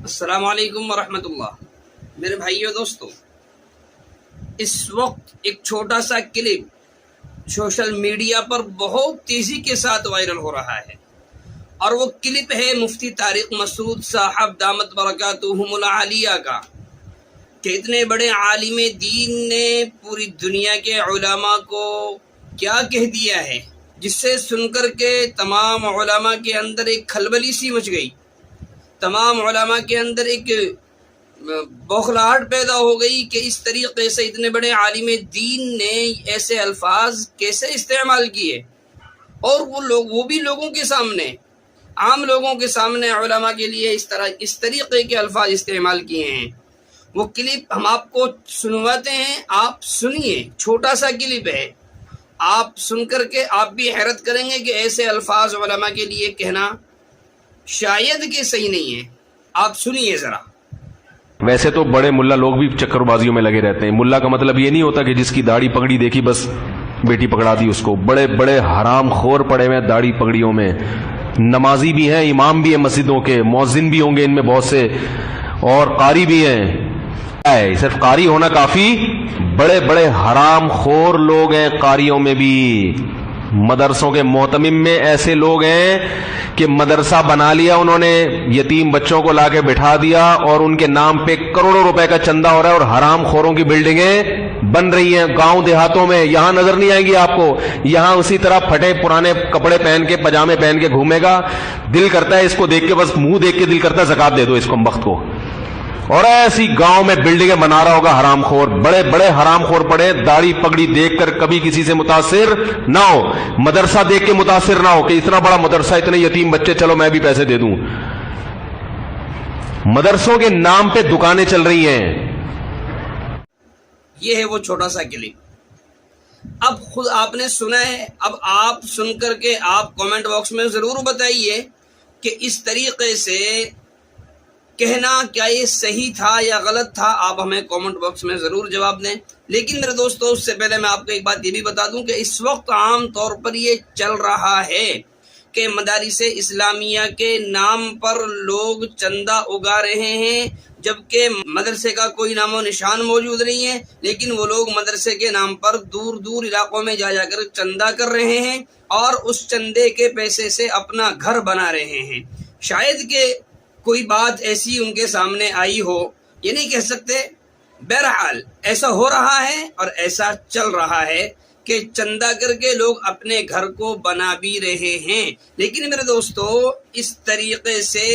السلام علیکم ورحمۃ اللہ۔ میرے بھائیو دوستو، اس وقت ایک چھوٹا سا کلپ سوشل میڈیا پر بہت تیزی کے ساتھ وائرل ہو رہا ہے، اور وہ کلپ ہے مفتی طارق مسعود صاحب دامت برکاتہم العالیہ کا، کہ اتنے بڑے عالم دین نے پوری دنیا کے علماء کو کیا کہہ دیا ہے، جس سے سن کر کے تمام علماء کے اندر ایک کھلبلی سی مچ گئی، تمام علماء کے اندر ایک بوکھلاہٹ پیدا ہو گئی کہ اس طریقے سے اتنے بڑے عالم دین نے ایسے الفاظ کیسے استعمال کیے، اور وہ بھی لوگوں کے سامنے، عام لوگوں کے سامنے علماء کے لیے اس طریقے کے الفاظ استعمال کیے ہیں۔ وہ کلپ ہم آپ کو سنواتے ہیں، آپ سنیے، چھوٹا سا کلپ ہے، آپ سن کر کے آپ بھی حیرت کریں گے کہ ایسے الفاظ علماء کے لیے کہنا شاید کہ صحیح نہیں ہے۔ آپ سنیے ذرا۔ ویسے تو بڑے ملا لوگ بھی چکر بازیوں میں لگے رہتے ہیں۔ ملا کا مطلب یہ نہیں ہوتا کہ جس کی داڑھی پگڑی دیکھی بس بیٹی پکڑا دی اس کو۔ بڑے بڑے حرام خور پڑے ہوئے داڑھی پگڑیوں میں، نمازی بھی ہیں، امام بھی ہیں مسجدوں کے، مؤذن بھی ہوں گے ان میں بہت سے، اور قاری بھی ہیں۔ صرف قاری ہونا کافی؟ بڑے بڑے حرام خور لوگ ہیں قاریوں میں بھی۔ مدرسوں کے محتمم میں ایسے لوگ ہیں کہ مدرسہ بنا لیا انہوں نے، یتیم بچوں کو لا کے بٹھا دیا، اور ان کے نام پہ کروڑوں روپے کا چندہ ہو رہا ہے، اور حرام خوروں کی بلڈنگیں بن رہی ہیں گاؤں دیہاتوں میں۔ یہاں نظر نہیں آئیں گی آپ کو، یہاں اسی طرح پھٹے پرانے کپڑے پہن کے، پجامے پہن کے گھومے گا۔ دل کرتا ہے اس کو دیکھ کے، بس منہ دیکھ کے دل کرتا ہے زکات دے دو اس کم وقت کو، اور ایسی گاؤں میں بلڈنگیں بنا رہا ہوگا حرام خور۔ بڑے بڑے حرام خور پڑے، داڑھی پگڑی دیکھ کر کبھی کسی سے متاثر نہ ہو، مدرسہ دیکھ کے متاثر نہ ہو کہ اتنا بڑا مدرسہ، اتنے یتیم بچے، چلو میں بھی پیسے دے دوں۔ مدرسوں کے نام پہ دکانیں چل رہی ہیں۔ یہ ہے وہ چھوٹا سا کلپ۔ اب خود آپ نے سنا ہے، اب آپ سن کر کے آپ کامنٹ باکس میں ضرور بتائیے کہ اس طریقے سے کہنا کیا یہ صحیح تھا یا غلط تھا۔ آپ ہمیں کامنٹ باکس میں ضرور جواب دیں۔ لیکن میرے دوستو، اس سے پہلے میں آپ کو ایک بات یہ بھی بتا دوں کہ اس وقت عام طور پر یہ چل رہا ہے کہ مدارس اسلامیہ کے نام پر لوگ چندہ اگا رہے ہیں، جبکہ مدرسے کا کوئی نام و نشان موجود نہیں ہے، لیکن وہ لوگ مدرسے کے نام پر دور دور علاقوں میں جا کر چندہ کر رہے ہیں، اور اس چندے کے پیسے سے اپنا گھر بنا رہے ہیں۔ شاید کہ کوئی بات ایسی ان کے سامنے آئی ہو، یہ نہیں کہہ سکتے۔ بہرحال ایسا ہو رہا ہے اور ایسا چل رہا ہے کہ چندہ کر کے لوگ اپنے گھر کو بنا بھی رہے ہیں۔ لیکن میرے دوستو، اس طریقے سے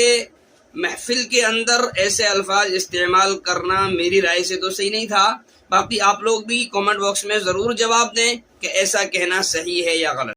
محفل کے اندر ایسے الفاظ استعمال کرنا میری رائے سے تو صحیح نہیں تھا۔ باقی آپ لوگ بھی کامنٹ باکس میں ضرور جواب دیں کہ ایسا کہنا صحیح ہے یا غلط۔